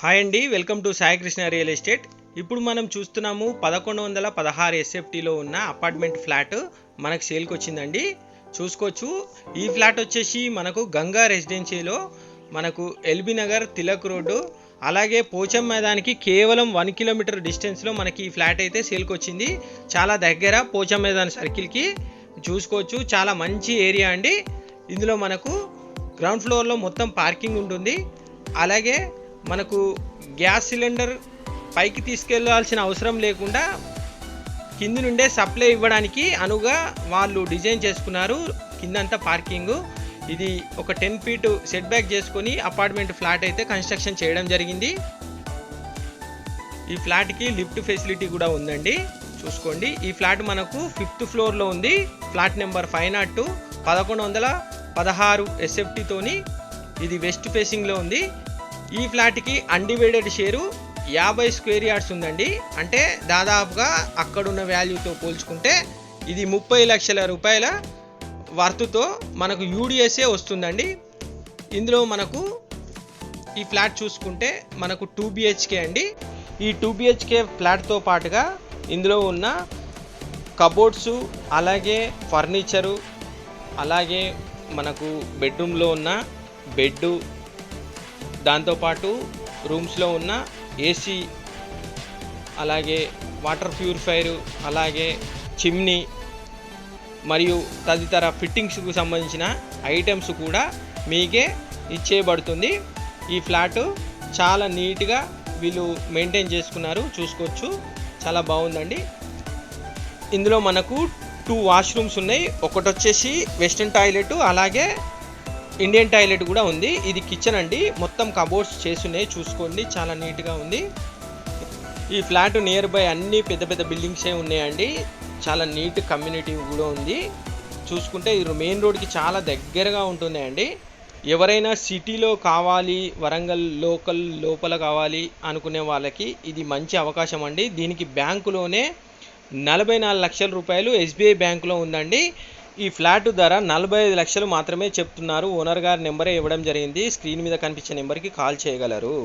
Hi అండి, welcome to Sai Krishna real estate. ఇప్పుడు మనం చూస్తున్నాము 1116 ఎస్ఎఫ్టీలో ఉన్న అపార్ట్మెంట్ ఫ్లాట్ మనకు సేల్కి వచ్చిందండి. చూసుకోవచ్చు. ఈ ఫ్లాట్ వచ్చేసి మనకు గంగా రెసిడెన్సీలో మనకు ఎల్బీ నగర్, తిలక్ రోడ్డు, అలాగే పోచం మైదానికి కేవలం 1 కిలోమీటర్ డిస్టెన్స్లో మనకి ఈ ఫ్లాట్ అయితే సేల్కి వచ్చింది. చాలా దగ్గర పోచం మైదాన్ సర్కిల్కి. చూసుకోవచ్చు, చాలా మంచి ఏరియా అండి. ఇందులో మనకు గ్రౌండ్ ఫ్లోర్లో మొత్తం పార్కింగ్ ఉంటుంది. అలాగే మనకు గ్యాస్ సిలిండర్ పైకి తీసుకెళ్లాల్సిన అవసరం లేకుండా కింది నుండే సప్లై ఇవ్వడానికి అనువుగా వాళ్ళు డిజైన్ చేసుకున్నారు. కిందంతా పార్కింగ్. ఇది ఒక 10 ఫీట్ సెట్ బ్యాక్ చేసుకొని అపార్ట్మెంట్ ఫ్లాట్ అయితే కన్స్ట్రక్షన్ చేయడం జరిగింది. ఈ ఫ్లాట్కి లిఫ్ట్ ఫెసిలిటీ కూడా ఉందండి. చూసుకోండి, ఈ ఫ్లాట్ మనకు 5th ఫ్లోర్లో ఉంది. ఫ్లాట్ నెంబర్ 502 1116 ఎస్ఎఫ్టీతోని ఇది వెస్ట్ ఫేసింగ్లో ఉంది. ఈ ఫ్లాట్కి అన్డివైడెడ్ షేరు 50 స్క్వేర్ యార్డ్స్ ఉందండి. అంటే దాదాపుగా అక్కడున్న వాల్యూతో పోల్చుకుంటే ఇది 30 లక్షల రూపాయల వర్త్తో మనకు యూడిఎస్ఏ వస్తుందండి. ఇందులో మనకు ఈ ఫ్లాట్ చూసుకుంటే మనకు 2 BHK అండి. ఈ 2 BHK ఫ్లాట్తో పాటుగా ఇందులో ఉన్న కబోర్డ్సు, అలాగే ఫర్నిచరు, అలాగే మనకు బెడ్రూమ్లో ఉన్న బెడ్డు, దాంతోపాటు రూమ్స్లో ఉన్న ఏసీ, అలాగే వాటర్ ప్యూరిఫైరు, అలాగే చిమ్నీ మరియు తదితర ఫిట్టింగ్స్కు సంబంధించిన ఐటమ్స్ కూడా మీకే ఇచ్చేయబడుతుంది. ఈ ఫ్లాటు చాలా నీట్గా వీళ్ళు మెయింటైన్ చేసుకున్నారు. చూసుకోవచ్చు, చాలా బాగుందండి. ఇందులో మనకు 2 వాష్రూమ్స్ ఉన్నాయి. ఒకటి వచ్చేసి వెస్టర్న్ టాయిలెట్, అలాగే ఇండియన్ టాయిలెట్ కూడా ఉంది. ఇది కిచెన్ అండి. మొత్తం కబోర్డ్స్ చేసున్నాయి. చూసుకోండి, చాలా నీట్గా ఉంది. ఈ ఫ్లాట్ నియర్ బై అన్ని పెద్ద పెద్ద బిల్డింగ్సే ఉన్నాయండి. చాలా నీట్ కమ్యూనిటీ కూడా ఉంది. చూసుకుంటే ఇది మెయిన్ రోడ్కి చాలా దగ్గరగా ఉంటుందండి. ఎవరైనా సిటీలో కావాలి, వరంగల్ లోపల కావాలి అనుకునే వాళ్ళకి ఇది మంచి అవకాశం అండి. దీనికి బ్యాంకులోనే 44 లక్షల రూపాయలు SBI బ్యాంకులో ఉందండి. ఈ ఫ్లాట్ ధర 45 లక్షలు మాత్రమే చెప్తున్నారు. ఓనర్ గారి నెంబరే ఇవ్వడం జరిగింది. స్క్రీన్ మీద కనిపించే నెంబర్కి కాల్ చేయగలరు.